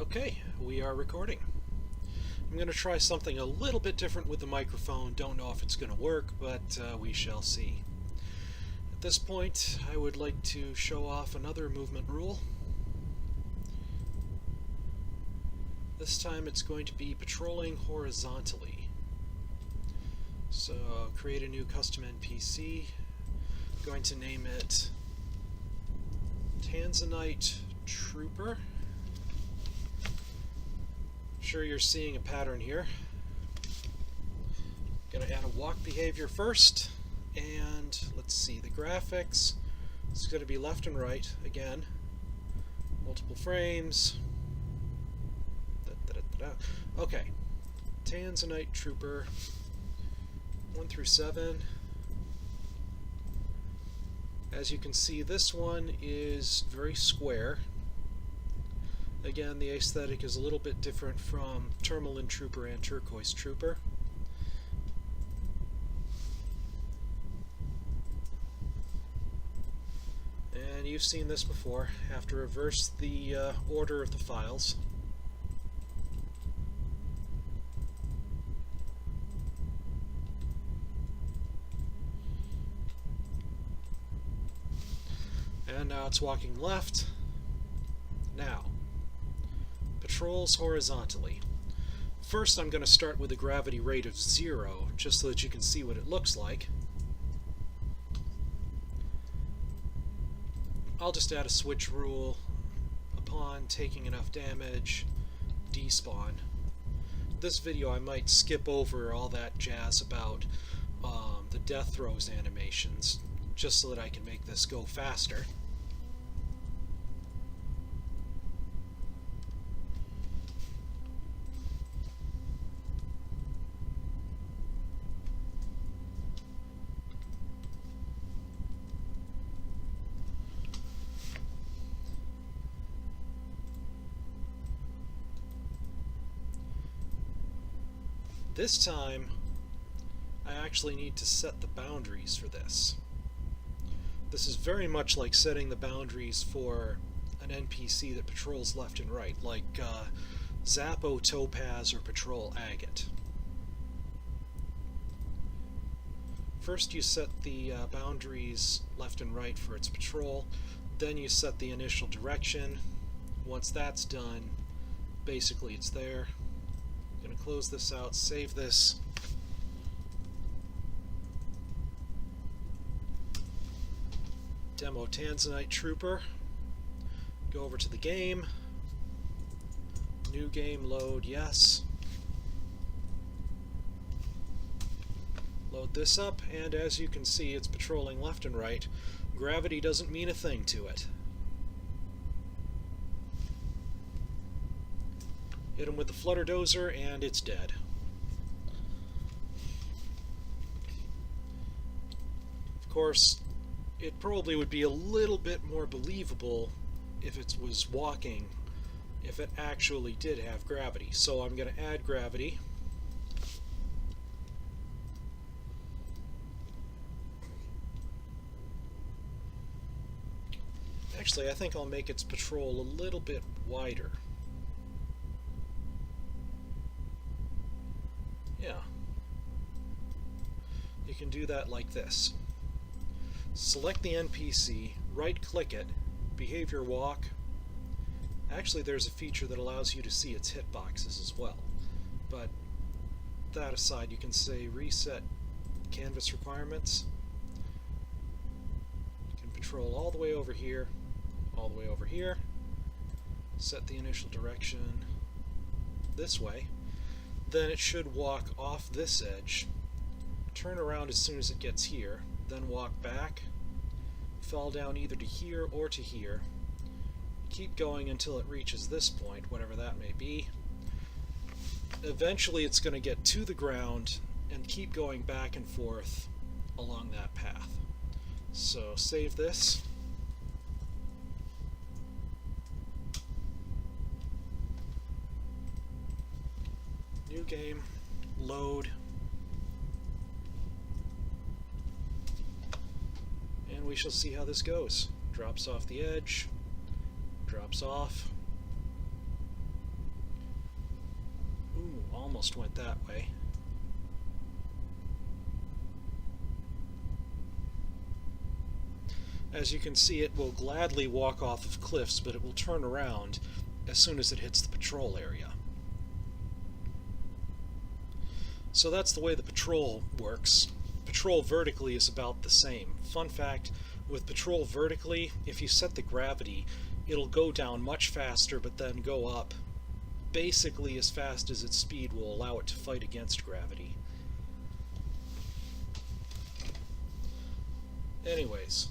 Okay, we are recording. I'm going to try something a little bit different with the microphone. Don't know if it's going to work, but we shall see. At this point, I would like to show off another movement rule. This time it's going to be patrolling horizontally. So create a new custom NPC. I'm going to name it Tanzanite Trooper. Sure you're seeing a pattern here. Gonna add a walk behavior first, and let's see, the graphics is going to be left and right again, multiple frames. Okay, Tanzanite Trooper 1 through 7. As you can see, this one is very square. Again, the aesthetic is a little bit different from Tourmaline Trooper and Turquoise Trooper. And you've seen this before. Have to reverse the order of the files. And now it's walking left. Now, patrols horizontally. First, I'm going to start with a gravity rate of 0, just so that you can see what it looks like. I'll just add a switch rule. Upon taking enough damage, despawn. This video I might skip over all that jazz about the death throws animations, just so that I can make this go faster. This time, I actually need to set the boundaries for this. This is very much like setting the boundaries for an NPC that patrols left and right, like Zappo Topaz or Patrol Agate. First you set the boundaries left and right for its patrol, then you set the initial direction. Once that's done, basically it's there. Going to close this out, save this. Demo Tanzanite Trooper. Go over to the game. New game load, yes. Load this up, and as you can see, it's patrolling left and right. Gravity doesn't mean a thing to it. Hit him with the flutter dozer, and it's dead. Of course, it probably would be a little bit more believable if it was walking, if it actually did have gravity. So I'm going to add gravity. Actually, I think I'll make its patrol a little bit wider. Yeah. You can do that like this. Select the NPC, right-click it, behavior walk. Actually, there's a feature that allows you to see its hitboxes as well. But that aside, you can say reset canvas requirements. You can patrol all the way over here, all the way over here. Set the initial direction this way. Then it should walk off this edge, turn around as soon as it gets here, then walk back, fall down either to here or to here, keep going until it reaches this point, whatever that may be. Eventually it's going to get to the ground and keep going back and forth along that path. So save this. New game, load, and we shall see how this goes. Drops off the edge, drops off, almost went that way. As you can see, it will gladly walk off of cliffs, but it will turn around as soon as it hits the patrol area. So that's the way the patrol works. Patrol vertically is about the same. Fun fact, with patrol vertically, if you set the gravity, it'll go down much faster but then go up basically as fast as its speed will allow it to fight against gravity. Anyways,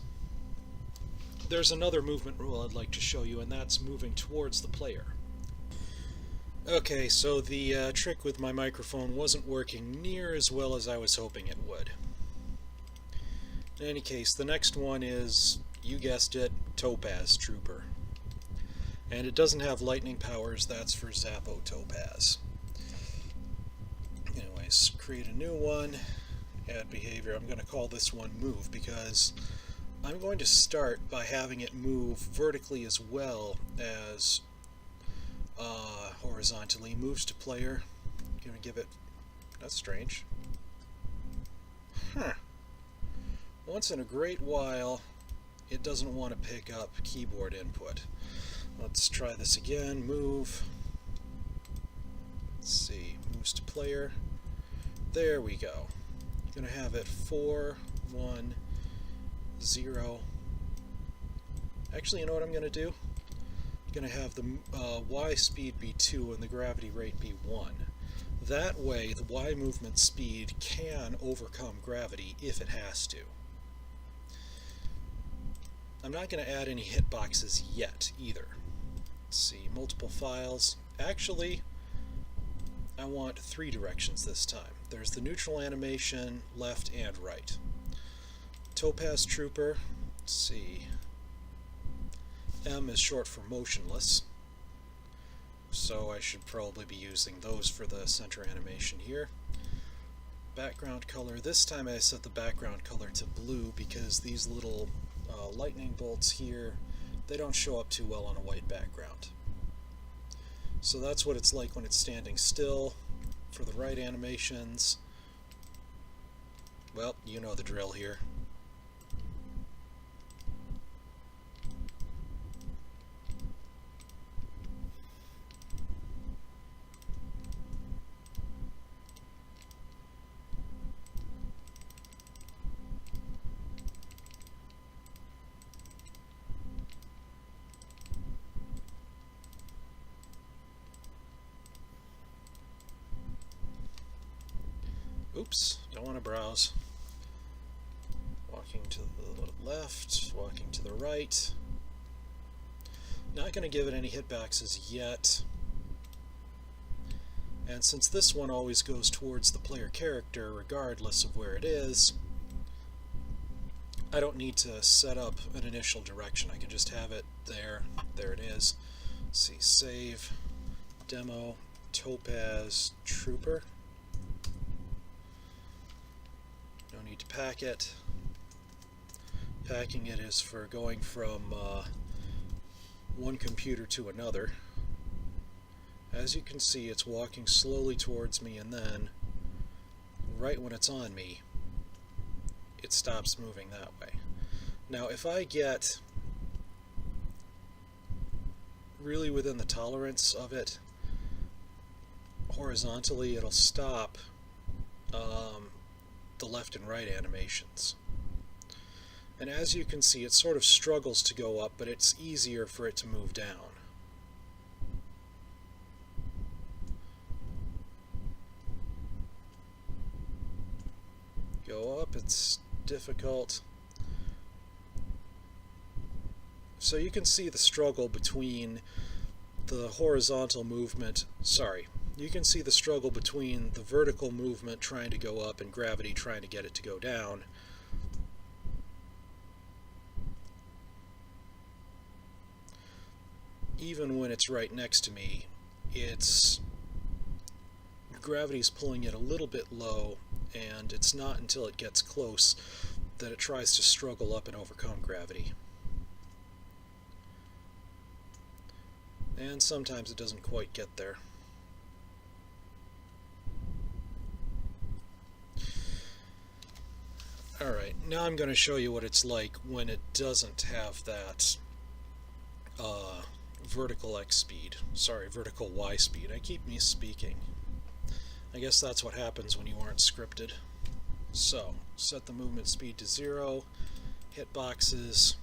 there's another movement rule I'd like to show you, and that's moving towards the player. Okay, so the trick with my microphone wasn't working near as well as I was hoping it would. In any case, the next one is, you guessed it, Topaz Trooper. And it doesn't have lightning powers, that's for Zappo Topaz. Anyways, create a new one, add behavior. I'm going to call this one Move, because I'm going to start by having it move vertically as well as horizontally. Moves to player. I'm going to give it... That's strange. Huh. Once in a great while, it doesn't want to pick up keyboard input. Let's try this again. Move. Let's see. Moves to player. There we go. I'm going to have it 4, 1, 0. Actually, you know what I'm going to do? I'm going to have the Y speed be 2 and the gravity rate be 1. That way, the Y movement speed can overcome gravity if it has to. I'm not going to add any hitboxes yet, either. Let's see, multiple files. Actually, I want 3 directions this time. There's the neutral animation, left and right. Topaz Trooper, let's see. M is short for motionless, so I should probably be using those for the center animation here. Background color, this time I set the background color to blue because these little lightning bolts here, they don't show up too well on a white background. So that's what it's like when it's standing still. For the right animations, well, you know the drill here. Oops, don't want to browse. Walking to the left, walking to the right. Not going to give it any hitboxes yet. And since this one always goes towards the player character regardless of where it is, I don't need to set up an initial direction. I can just have it there. There it is. Let's see, save, demo, Topaz Trooper. No need to pack it. Packing it is for going from one computer to another. As you can see, it's walking slowly towards me, and then right when it's on me, it stops moving that way. Now if I get really within the tolerance of it horizontally, it'll stop the left and right animations. And as you can see, it sort of struggles to go up, but it's easier for it to move down. Go up, it's difficult. So you can see the struggle between the horizontal movement, you can see the struggle between the vertical movement trying to go up and gravity trying to get it to go down. Even when it's right next to me, gravity's pulling it a little bit low, and it's not until it gets close that it tries to struggle up and overcome gravity. And sometimes it doesn't quite get there. Alright, now I'm going to show you what it's like when it doesn't have that vertical X speed. Sorry, vertical Y speed. I keep misspeaking. I guess that's what happens when you aren't scripted. So, set the movement speed to 0, hitboxes.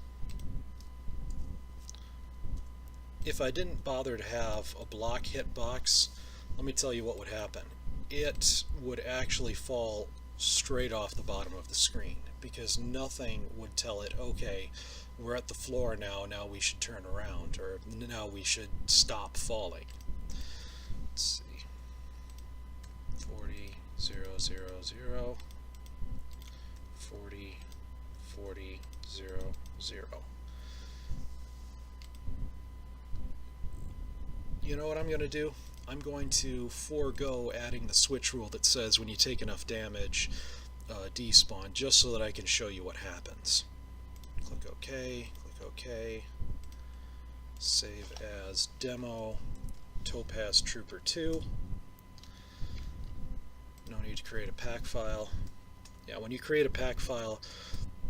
If I didn't bother to have a block hitbox, let me tell you what would happen. It would actually fall straight off the bottom of the screen because nothing would tell it, okay, we're at the floor now, now we should turn around, or now we should stop falling. Let's see. 40, 0, 0, 0. 40, 40, 0, 0. You know what I'm going to do? I'm going to forego adding the switch rule that says when you take enough damage, despawn, just so that I can show you what happens. Click OK, click OK. Save as demo, Topaz Trooper 2. No need to create a pack file. Yeah, when you create a pack file,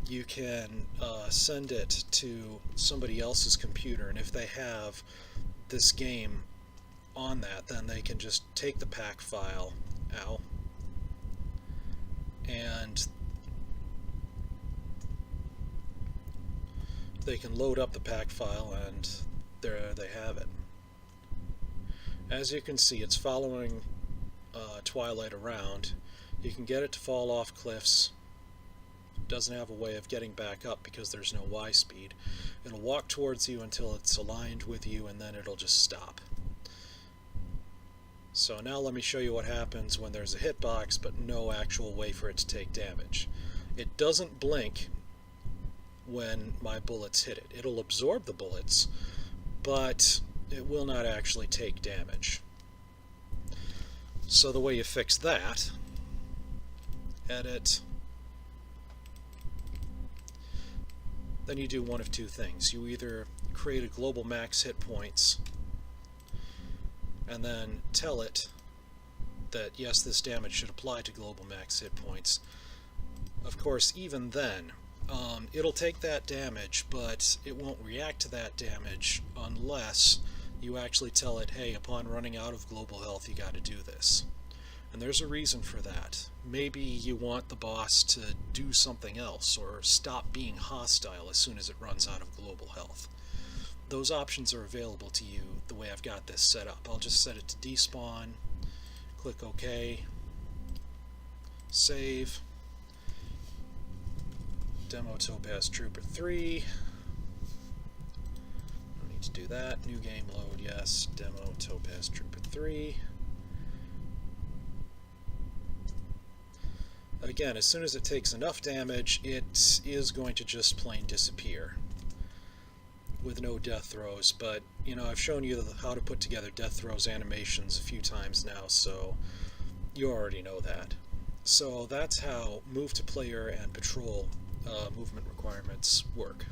you can send it to somebody else's computer, and if they have this game on that, then they can just take the pack file out and they can load up the pack file, and there they have it. As you can see, it's following Twilight around. You can get it to fall off cliffs. It doesn't have a way of getting back up because there's no Y speed. It'll walk towards you until it's aligned with you, and then it'll just stop. So now let me show you what happens when there's a hitbox but no actual way for it to take damage. It doesn't blink when my bullets hit it. It'll absorb the bullets, but it will not actually take damage. So the way you fix that, edit, then you do one of two things. You either create a global max hit points and then tell it that yes, this damage should apply to global max hit points. Of course, even then, it'll take that damage, but it won't react to that damage unless you actually tell it, hey, upon running out of global health, you got to do this. And there's a reason for that. Maybe you want the boss to do something else or stop being hostile as soon as it runs out of global health. Those options are available to you the way I've got this set up. I'll just set it to despawn, click OK, save, demo Topaz Trooper 3. No need to do that. New game load, yes. Demo Topaz Trooper 3. Again, as soon as it takes enough damage, it is going to just plain disappear with no death throws. But, you know, I've shown you how to put together death throws animations a few times now, so you already know that. So that's how move to player and patrol movement requirements work.